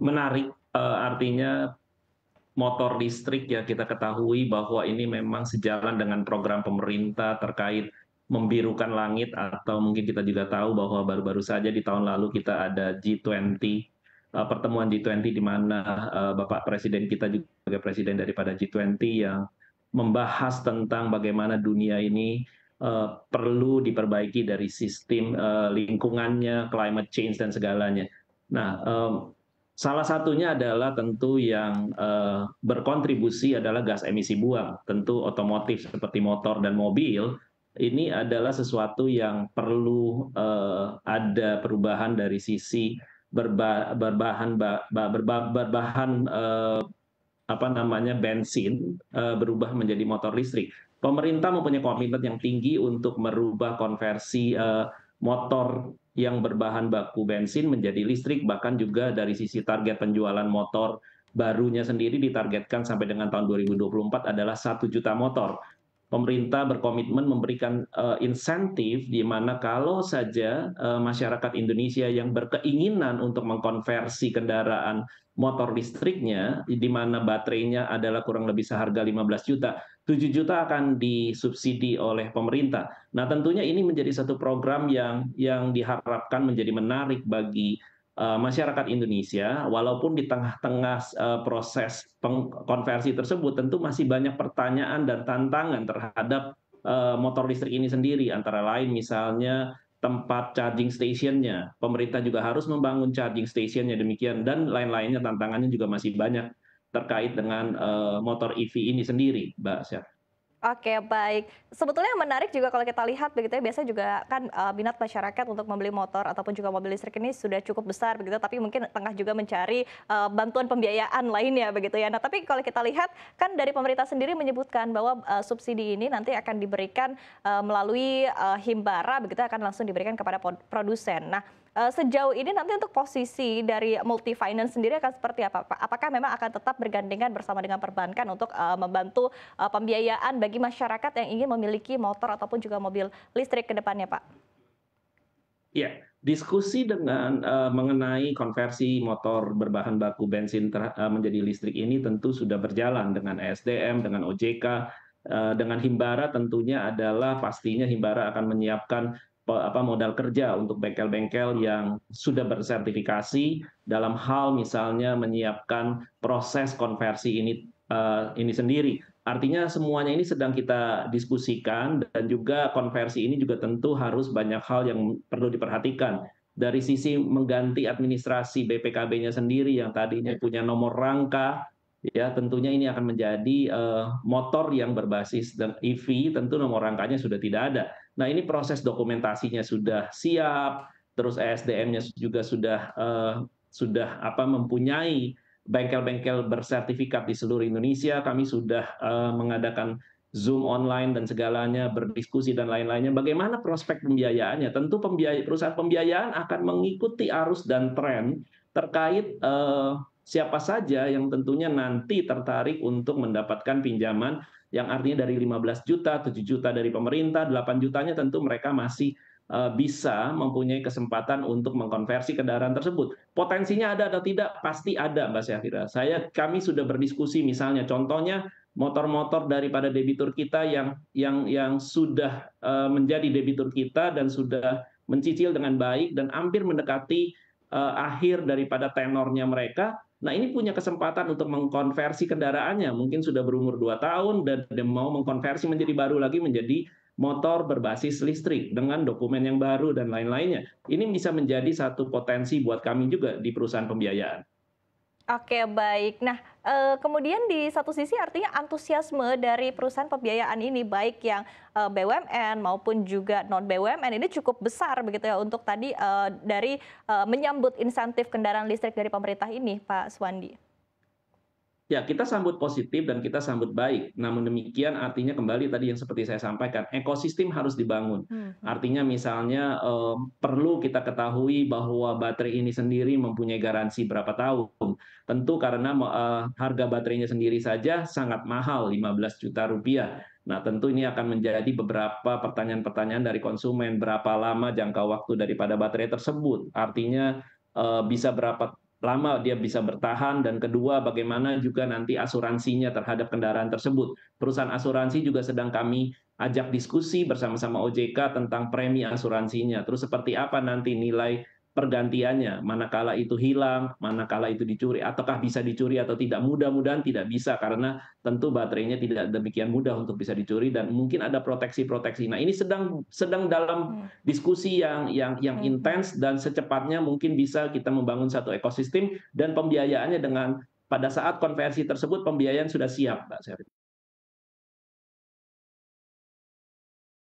Menarik, artinya motor listrik ya kita ketahui bahwa ini memang sejalan dengan program pemerintah terkait membirukan langit atau mungkin kita juga tahu bahwa baru-baru saja di tahun lalu kita ada G20, pertemuan G20 di mana Bapak Presiden kita juga sebagai presiden daripada G20 yang membahas tentang bagaimana dunia ini perlu diperbaiki dari sistem lingkungannya, climate change dan segalanya. Nah, salah satunya adalah tentu yang berkontribusi adalah gas emisi buang. Tentu otomotif seperti motor dan mobil ini adalah sesuatu yang perlu ada perubahan dari sisi berbahan apa namanya bensin berubah menjadi motor listrik. Pemerintah mempunyai komitmen yang tinggi untuk merubah konversi motor yang berbahan baku bensin menjadi listrik, bahkan juga dari sisi target penjualan motor barunya sendiri ditargetkan sampai dengan tahun 2024 adalah 1 juta motor. Pemerintah berkomitmen memberikan insentif di mana kalau saja masyarakat Indonesia yang berkeinginan untuk mengkonversi kendaraan motor listriknya, di mana baterainya adalah kurang lebih seharga 15 juta, 7 juta akan disubsidi oleh pemerintah. Nah, tentunya ini menjadi satu program yang diharapkan menjadi menarik bagi masyarakat Indonesia, walaupun di tengah-tengah proses konversi tersebut tentu masih banyak pertanyaan dan tantangan terhadap motor listrik ini sendiri, antara lain misalnya tempat charging stationnya. Pemerintah juga harus membangun charging stationnya demikian dan lain-lainnya tantangannya juga masih banyak terkait dengan motor EV ini sendiri, Mbak Syah. Oke, baik. Sebetulnya yang menarik juga kalau kita lihat begitu ya, biasanya juga kan, minat masyarakat untuk membeli motor ataupun juga mobil listrik ini sudah cukup besar begitu, tapi mungkin tengah juga mencari, bantuan pembiayaan lainnya begitu ya. Nah, tapi kalau kita lihat kan dari pemerintah sendiri menyebutkan bahwa, subsidi ini nanti akan diberikan, melalui, Himbara begitu akan langsung diberikan kepada produsen. Nah, sejauh ini nanti untuk posisi dari multi finance sendiri akan seperti apa, Pak? Apakah memang akan tetap bergandengan bersama dengan perbankan untuk, membantu, pembiayaan bagi masyarakat yang ingin memiliki motor ataupun juga mobil listrik ke depannya, Pak? Ya, diskusi dengan mengenai konversi motor berbahan baku bensin menjadi listrik ini tentu sudah berjalan dengan ESDM, dengan OJK, dengan Himbara tentunya adalah pastinya Himbara akan menyiapkan modal kerja untuk bengkel-bengkel yang sudah bersertifikasi dalam hal misalnya menyiapkan proses konversi ini sendiri. Artinya semuanya ini sedang kita diskusikan dan juga konversi ini juga tentu harus banyak hal yang perlu diperhatikan. Dari sisi mengganti administrasi BPKB-nya sendiri yang tadinya punya nomor rangka, ya tentunya ini akan menjadi motor yang berbasis dan EV, tentu nomor rangkanya sudah tidak ada. Nah, ini proses dokumentasinya sudah siap, terus ESDM-nya juga sudah mempunyai bengkel-bengkel bersertifikat di seluruh Indonesia. Kami sudah mengadakan Zoom online dan segalanya, berdiskusi dan lain-lainnya. Bagaimana prospek pembiayaannya? Tentu perusahaan pembiayaan akan mengikuti arus dan tren terkait siapa saja yang tentunya nanti tertarik untuk mendapatkan pinjaman yang artinya dari 15 juta, 7 juta dari pemerintah, 8 jutanya tentu mereka masih bisa mempunyai kesempatan untuk mengkonversi kendaraan tersebut. Potensinya ada atau tidak? Pasti ada, Mbak Syafira. Kami sudah berdiskusi misalnya contohnya motor-motor daripada debitur kita yang sudah menjadi debitur kita dan sudah mencicil dengan baik dan hampir mendekati akhir daripada tenornya mereka. Nah, ini punya kesempatan untuk mengkonversi kendaraannya. Mungkin sudah berumur 2 tahun dan mau mengkonversi menjadi baru lagi menjadi motor berbasis listrik dengan dokumen yang baru dan lain-lainnya. Ini bisa menjadi satu potensi buat kami juga di perusahaan pembiayaan. Oke, baik. Nah, kemudian di satu sisi artinya antusiasme dari perusahaan pembiayaan ini, baik yang, BUMN maupun juga non BUMN ini cukup besar begitu ya untuk tadi, dari, menyambut insentif kendaraan listrik dari pemerintah ini, Pak Suwandi? Ya, kita sambut positif dan kita sambut baik. Namun demikian artinya kembali tadi yang seperti saya sampaikan, ekosistem harus dibangun. Mhm. Artinya misalnya perlu kita ketahui bahwa baterai ini sendiri mempunyai garansi berapa tahun. Tentu karena harga baterainya sendiri saja sangat mahal, 15 juta rupiah. Nah, tentu ini akan menjadi beberapa pertanyaan-pertanyaan dari konsumen, berapa lama jangka waktu daripada baterai tersebut. Artinya bisa berapa lama dia bisa bertahan, dan kedua bagaimana juga nanti asuransinya terhadap kendaraan tersebut. Perusahaan asuransi juga sedang kami ajak diskusi bersama-sama OJK tentang premi asuransinya. Terus seperti apa nanti nilai pergantiannya, manakala itu hilang, manakala itu dicuri, ataukah bisa dicuri atau tidak. Mudah-mudahan tidak bisa, karena tentu baterainya tidak demikian mudah untuk bisa dicuri dan mungkin ada proteksi-proteksi. Nah, ini sedang sedang dalam Hmm. diskusi yang Mhm. intens, dan secepatnya mungkin bisa kita membangun satu ekosistem dan pembiayaannya dengan pada saat konversi tersebut pembiayaan sudah siap, Mbak Sherly.